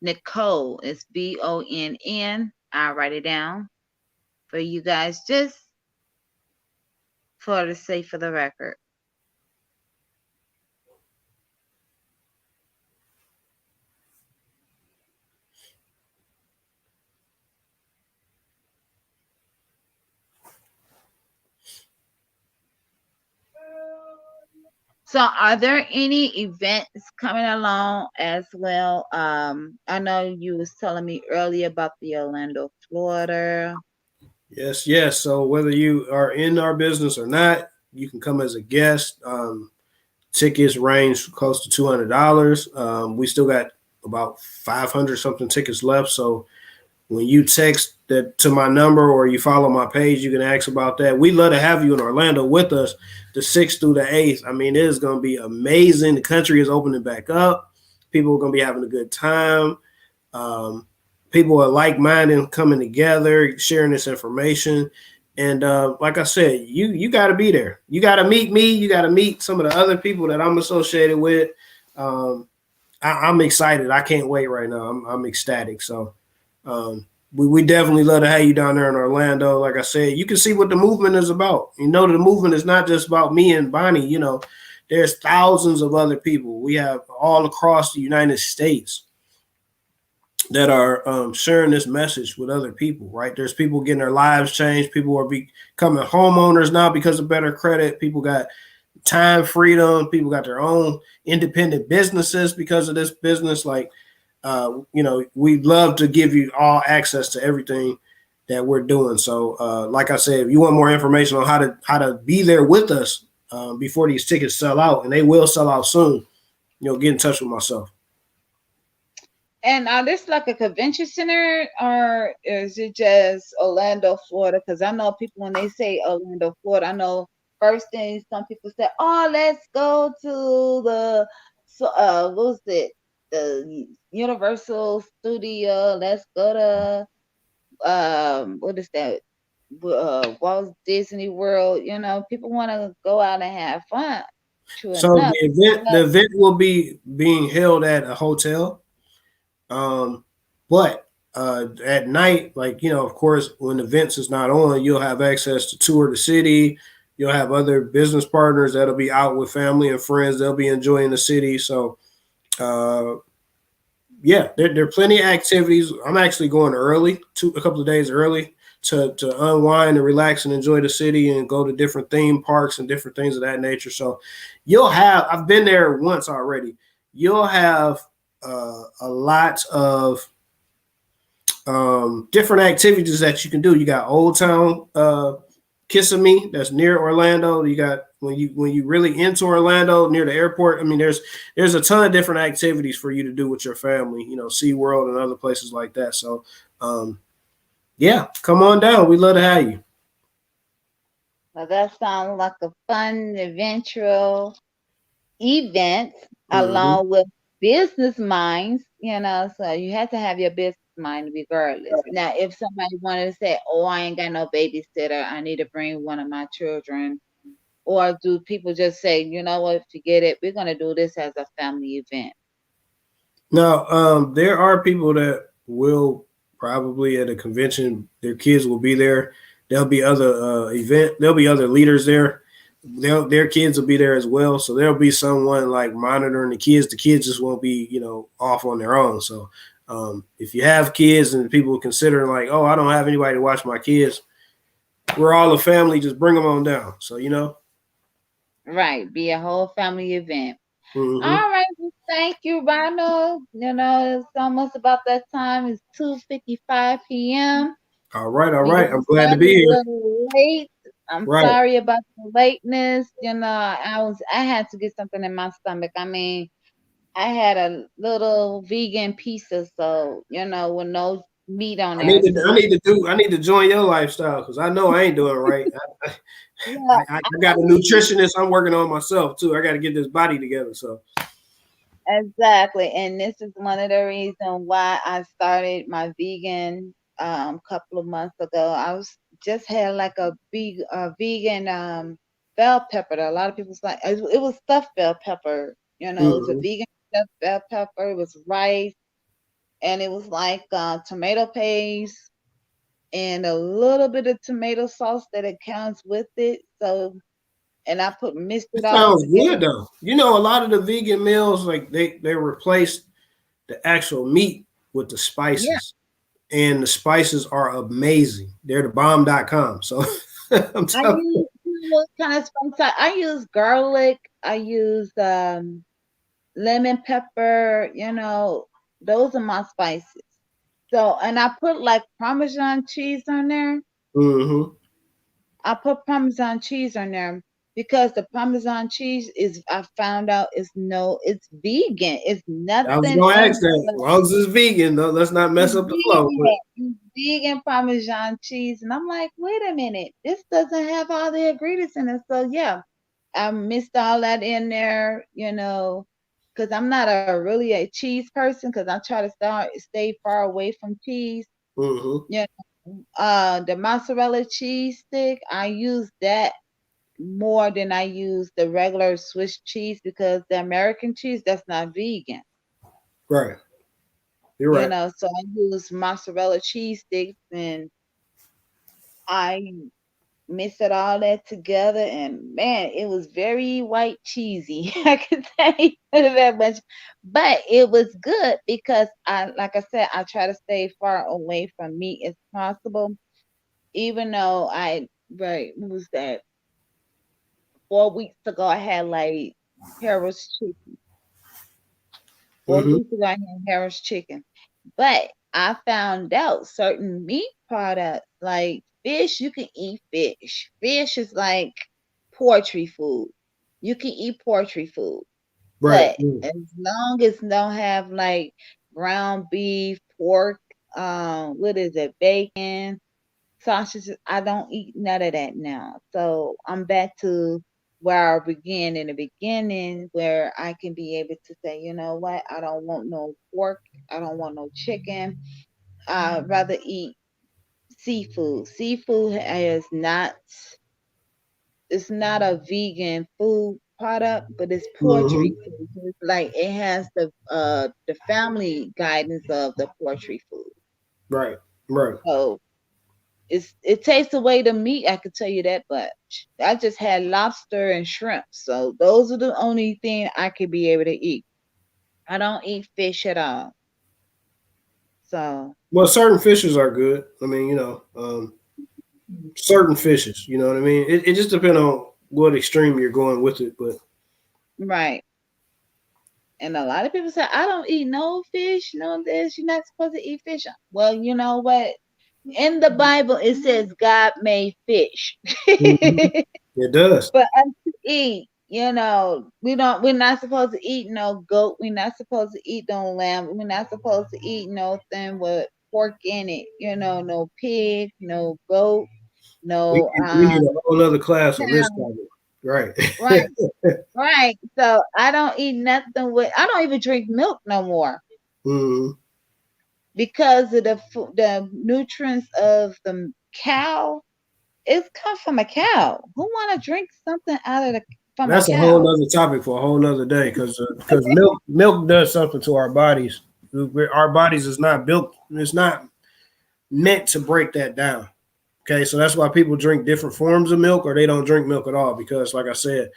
Speaker 2: Nicole. It's BONN. I'll write it down for you guys just for the sake of the record. So are there any events coming along as well? I know you was telling me earlier about the Orlando, Florida.
Speaker 1: Yes. So whether you are in our business or not, you can come as a guest. Tickets range close to $200. We still got about 500 something tickets left. So when you text that to my number or you follow my page, you can ask about that. We'd love to have you in Orlando with us the 6th through the 8th. I mean, it is going to be amazing. The country is opening back up. People are going to be having a good time. People are like-minded, coming together, sharing this information. And like I said, you got to be there. You got to meet me. You got to meet some of the other people that I'm associated with. I'm excited. I can't wait right now. I'm ecstatic. So we definitely love to have you down there in Orlando. Like I said, you can see what the movement is about. You know, the movement is not just about me and Bonnie. You know, there's thousands of other people. We have all across the United States that are sharing this message with other people, right? There's people getting their lives changed. People are becoming homeowners now because of better credit. People got time freedom. People got their own independent businesses because of this business. Like, we'd love to give you all access to everything that we're doing. So, like I said, if you want more information on how to be there with us before these tickets sell out, and they will sell out soon, get in touch with myself.
Speaker 2: And are this like a convention center, or is it just Orlando, Florida? Because I know people, when they say Orlando, Florida, I know first thing some people say, "Oh, let's go to the what was it? The Universal Studio. Let's go to what is that? Walt Disney World." People want to go out and have fun.
Speaker 1: So the event will be being held at a hotel. But at night, of course, when events is not on, you'll have access to tour the city. You'll have other business partners that'll be out with family and friends. They'll be enjoying the city. So, there are plenty of activities. I'm actually going early, a couple of days early to unwind and relax and enjoy the city and go to different theme parks and different things of that nature. So I've been there once already. You'll have a lot of different activities that you can do. You got Old Town Kissimmee, that's near Orlando. You got when you really into Orlando near the airport. I mean, there's a ton of different activities for you to do with your family. You know, SeaWorld and other places like that. So, yeah, come on down. We'd love to have you.
Speaker 2: Well, that sounds like a fun, adventurous event
Speaker 1: Mm-hmm.
Speaker 2: along with business minds, so you have to have your business mind regardless. Now, if somebody wanted to say, oh, I ain't got no babysitter, I need to bring one of my children, or do people just say, you know what, forget it, we're going to do this as a family event?
Speaker 1: Now, there are people that will probably at a convention, their kids will be there. There'll be other there'll be other leaders there. Their kids will be there as well. So there'll be someone like monitoring the kids. The kids just won't be, off on their own. So if you have kids and people considering like, oh, I don't have anybody to watch my kids, we're all a family. Just bring them on down. So
Speaker 2: Right, be a whole family event.
Speaker 1: Mm-hmm.
Speaker 2: All right, well, thank you, Ronald. It's almost about that time. It's 2:55 p.m.
Speaker 1: All right, all
Speaker 2: We
Speaker 1: right.
Speaker 2: got
Speaker 1: I'm glad to
Speaker 2: started
Speaker 1: be
Speaker 2: a
Speaker 1: here.
Speaker 2: little late. I'm
Speaker 1: Right.
Speaker 2: sorry about the lateness. I had to get something in my stomach. I mean, I had a little vegan pizza, so with no meat on there. So
Speaker 1: I need to join your lifestyle because I know I ain't doing right.
Speaker 2: yeah,
Speaker 1: I
Speaker 2: I
Speaker 1: got a
Speaker 2: don't eat
Speaker 1: nutritionist I'm working on myself too. I got to get this body together. So
Speaker 2: exactly, and this is one of the reasons why I started my vegan couple of months ago. I was just had like a vegan bell pepper. That a lot of people's like it was stuffed bell pepper. It was a
Speaker 1: mm-hmm.
Speaker 2: vegan stuffed bell pepper. It was rice, and it was like tomato paste and a little bit of tomato sauce that it counts with it. So, and I mixed
Speaker 1: It
Speaker 2: it all
Speaker 1: sounds
Speaker 2: together.
Speaker 1: good though. You know, a lot of the vegan meals like they replace the actual meat with the
Speaker 2: Yeah,
Speaker 1: spices, and the spices are amazing. They're the bomb.com. So I'm
Speaker 2: I
Speaker 1: telling you.
Speaker 2: use what kind of spice. I use garlic. I use lemon pepper. Those are my spices. So, and I put like Parmesan cheese on there.
Speaker 1: Mm-hmm.
Speaker 2: I put Parmesan cheese on there because the Parmesan cheese is, I found out, it's vegan. It's
Speaker 1: I was
Speaker 2: nothing
Speaker 1: gonna
Speaker 2: in
Speaker 1: ask that. As long as it's vegan, though, let's not mess
Speaker 2: it's
Speaker 1: up the flow. But
Speaker 2: vegan. It's vegan Parmesan cheese. And I'm like, wait a minute, this doesn't have all the ingredients in it. So yeah, I missed all that in there, because I'm not really a cheese person because I try to stay far away from cheese.
Speaker 1: mm-hmm.
Speaker 2: Yeah. The mozzarella cheese stick, I use that more than I use the regular Swiss cheese because the American cheese, that's not vegan.
Speaker 1: Right, you're right.
Speaker 2: So I use mozzarella cheese sticks and I mix it all that together and man, it was very white cheesy. I can tell you that much. But it was good because like I said, I try to stay far away from meat as possible. Even though right, what was that? 4 weeks ago I had like Harris chicken. Four
Speaker 1: Mm-hmm.
Speaker 2: weeks ago I had Harris chicken. But I found out certain meat products like fish, you can eat fish. Fish is like poultry food. You can eat poultry food.
Speaker 1: Right.
Speaker 2: But as long as don't have like ground beef, pork, what is it, bacon, sausages, I don't eat none of that now. So I'm back to where I began in the beginning, where I can be able to say, you know what, I don't want no pork, I don't want no chicken. I'd rather eat seafood. Seafood is not, it's not a vegan food product, but it's
Speaker 1: Mm-hmm.
Speaker 2: poultry food. So it's like it has the family guidance of the poultry food.
Speaker 1: Right. Right.
Speaker 2: So it takes away the meat, I could tell you that, but I just had lobster and shrimp. So those are the only thing I could be able to eat. I don't eat fish at all. So
Speaker 1: Well, certain fishes are good. I mean, certain fishes. You know what I mean? It just depends on what extreme you're going with it. But
Speaker 2: right. And a lot of people say, I don't eat no fish, no this, you're not supposed to eat fish. Well, you know what? In the Bible, it says God made fish.
Speaker 1: Mhm. It does.
Speaker 2: For us to eat, we're not supposed to eat no goat. We're not supposed to eat no lamb. We're not supposed to eat no thing with pork in it. No pig, no goat,
Speaker 1: We
Speaker 2: no
Speaker 1: need, we need a whole other class on this
Speaker 2: cow.
Speaker 1: topic. Right.
Speaker 2: Right, right. So I don't even drink milk no more
Speaker 1: Mhm.
Speaker 2: because of the nutrients of the cow. It's come from a cow. Who want to drink something out of the from a
Speaker 1: That's a whole
Speaker 2: cow?
Speaker 1: nother topic for a whole nother day because milk does something to our bodies. Our bodies is not built. It's not meant to break that down. Okay, so that's why people drink different forms of milk or they don't drink milk at all because, like I said,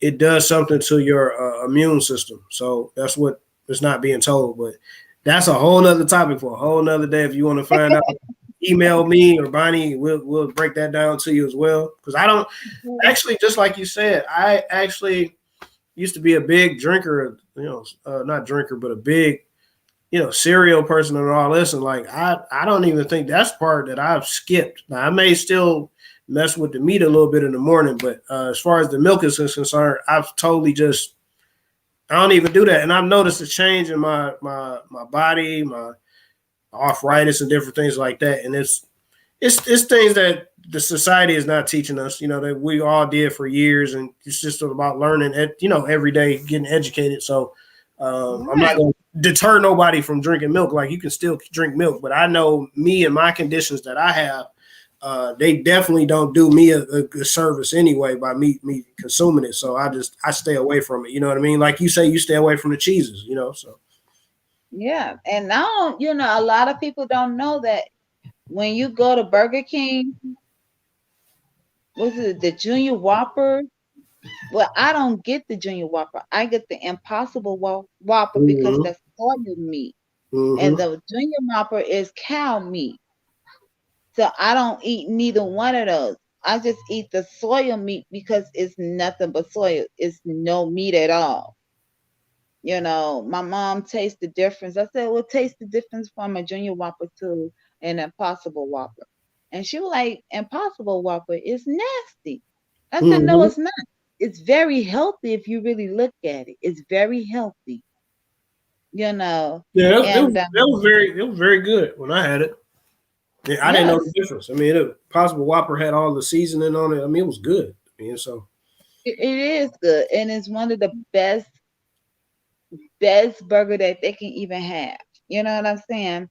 Speaker 1: it does something to your immune system. So that's what is not being told. But that's a whole nother topic for a whole nother day. If you want to find out, email me or Bonnie. We'll break that down to you as well. Because I don't actually, just like you said, I actually used to be a big drinker. Not drinker, but a big cereal person and all this. And like I don't even think that's part that I've skipped. Now I may still mess with the meat a little bit in the morning, but as far as the milk is concerned, I've totally just I don't even do that. And I've noticed a change in my body, my arthritis and different things like that. And it's things that the society is not teaching us, that we all did for years. And it's just about learning, every day, getting educated. So I'm not
Speaker 2: Right.
Speaker 1: going to deter nobody from drinking milk. Like you can still drink milk, but I know me and my conditions that I have, they definitely don't do me a good service anyway by me consuming it. So I stay away from it. You know what I mean? Like you say, you stay away from the cheeses. So
Speaker 2: Yeah. And now, a lot of people don't know that when you go to Burger King, what's it, the Junior Whopper? Well, I don't get the Junior Whopper. I get the Impossible Whopper because
Speaker 1: mm-hmm,
Speaker 2: that's soy meat. And
Speaker 1: mm-hmm,
Speaker 2: the Junior Whopper is cow meat. So I don't eat neither one of those. I just eat the soya meat because it's nothing but soya. It's no meat at all. My mom tastes the difference. I said, well, taste the difference from a Junior Whopper to an Impossible Whopper. And she was like, Impossible Whopper is nasty. I said, no,
Speaker 1: mm-hmm.
Speaker 2: it's not. It's very healthy if you really look at it. It's very healthy, you know.
Speaker 1: Yeah,
Speaker 2: And
Speaker 1: it was very good when I had it. Yeah, I didn't know the
Speaker 2: yes,
Speaker 1: difference. I mean, Possible Whopper had all the seasoning on it. I mean, it was good. I mean, so
Speaker 2: it is good. And it's one of the best burger that they can even have. You know what I'm saying?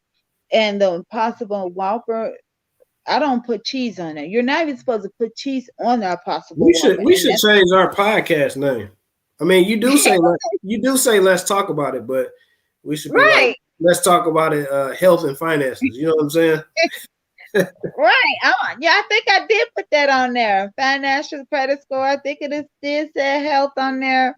Speaker 2: And the Impossible Whopper, I don't put cheese on it. You're not even supposed to put cheese on the Impossible Whopper.
Speaker 1: we
Speaker 2: And
Speaker 1: should
Speaker 2: that's
Speaker 1: change our podcast name. I mean, you do say let's talk about it, but we should be like
Speaker 2: right.
Speaker 1: let's talk about it, health and finances. You know what I'm saying?
Speaker 2: Right. Yeah, I think I did put that on there. Financial credit score. I think did say health on there.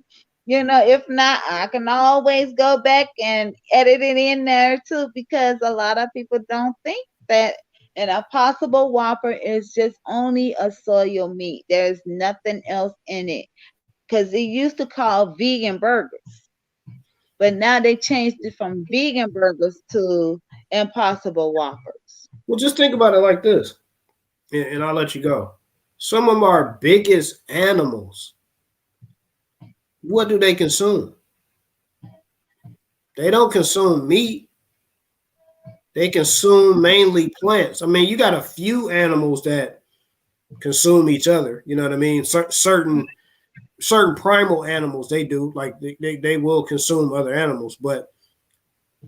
Speaker 2: If not, I can always go back and edit it in there too, because a lot of people don't think that an Impossible Whopper is just only a soy meat. There's nothing else in it. Because they used to call vegan burgers, but now they changed it from vegan burgers to Impossible Whoppers.
Speaker 1: Well, just think about it like this, and I'll let you go. Some of our biggest animals, what do they consume? They don't consume meat. They consume mainly plants. I mean, you got a few animals that consume each other. You know what I mean? Certain primal animals they do, like they will consume other animals. But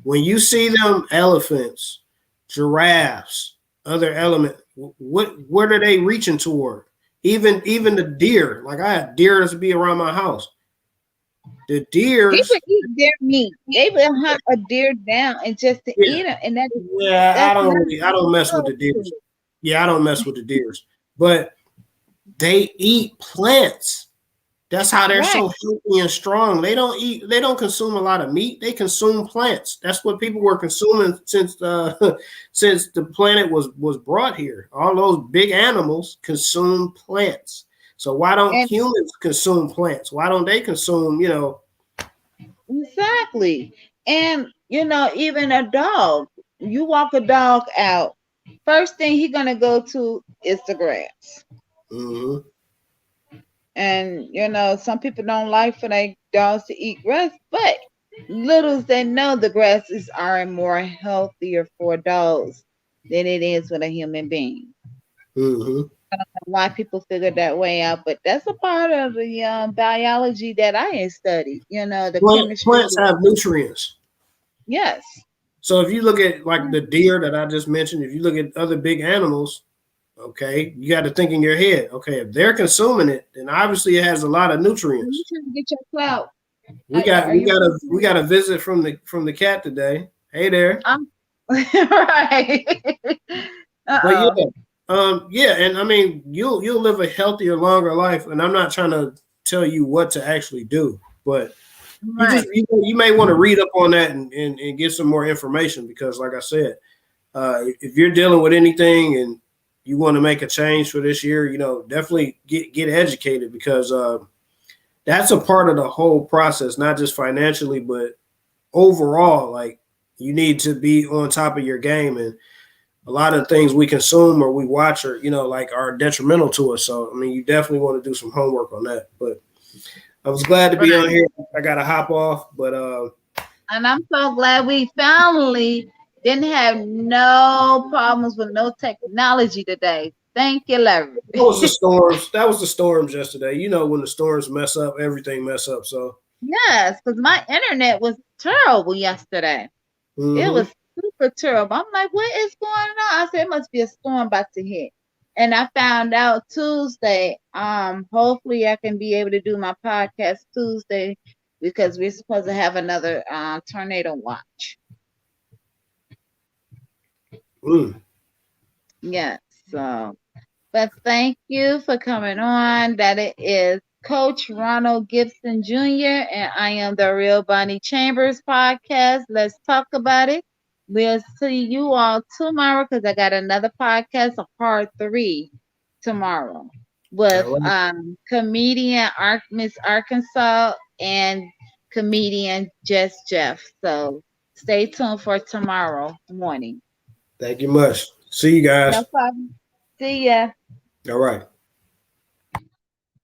Speaker 1: when you see them elephants, giraffes, other element, what are they reaching toward? Even the deer. Like I had deer to be around my house. The deers.
Speaker 2: People eat their meat. They will hunt a deer down and just to
Speaker 1: Yeah,
Speaker 2: eat it, and
Speaker 1: yeah.
Speaker 2: that's not
Speaker 1: I don't mess with the deers. Yeah, I don't mess with the deers. But they eat plants. That's how they're
Speaker 2: right.
Speaker 1: so healthy and strong. They don't consume a lot of meat. They consume plants. That's what people were consuming since since the planet was brought here. All those big animals consume plants. So why don't
Speaker 2: And
Speaker 1: humans consume plants? Why don't they consume,
Speaker 2: exactly. And even a dog. You walk a dog out. first thing he gonna go to is the grass.
Speaker 1: Mm-hmm.
Speaker 2: And some people don't like for their dogs to eat grass, but little as they know, the grasses are more healthier for dogs than it is with a human being.
Speaker 1: Mm-hmm.
Speaker 2: I don't know why people figure that way out, but that's a part of the biology that I ain't studied. The chemistry.
Speaker 1: Plants have nutrients.
Speaker 2: Yes.
Speaker 1: So if you look at like the deer that I just mentioned, if you look at other big animals, okay, you got to think in your head, okay, if they're consuming it, then obviously it has a lot of
Speaker 2: You
Speaker 1: nutrients.
Speaker 2: trying to get your clout.
Speaker 1: We got a visit from the cat today. Hey there.
Speaker 2: Right.
Speaker 1: But yeah, and I mean you'll live a healthier, longer life. And I'm not trying to tell you what to actually do, but
Speaker 2: Right.
Speaker 1: you may want to read up on that and get some more information because, like I said, if you're dealing with anything and you want to make a change for this year, definitely get educated because that's a part of the whole process, not just financially, but overall. Like you need to be on top of your game, and a lot of things we consume or we watch are like are detrimental to us. So I mean, you definitely want to do some homework on that. But I was glad to be on here. I got to hop off, but
Speaker 2: and I'm so glad we finally didn't have no problems with no technology today. Thank you, Larry.
Speaker 1: that was the storms. That was the storms yesterday. When the storms mess up, everything mess up. So
Speaker 2: Yes, because my internet was terrible yesterday. It was super terrible. I'm like, what is going on? I said, it must be a storm about to hit. And I found out Tuesday. Hopefully I can be able to do my podcast Tuesday because we're supposed to have another tornado watch. Yes. So, but thank you for coming on. That it is Coach Ronald Gibson Jr. and I am the Real Bonnie Chambers podcast. Let's talk about it. We'll see you all tomorrow because I got another podcast, a part 3 tomorrow with comedian Miss Arkansas and comedian Jess Jeff. So stay tuned for tomorrow morning.
Speaker 1: Thank you much. See you guys.
Speaker 2: No problem. See ya.
Speaker 1: All right.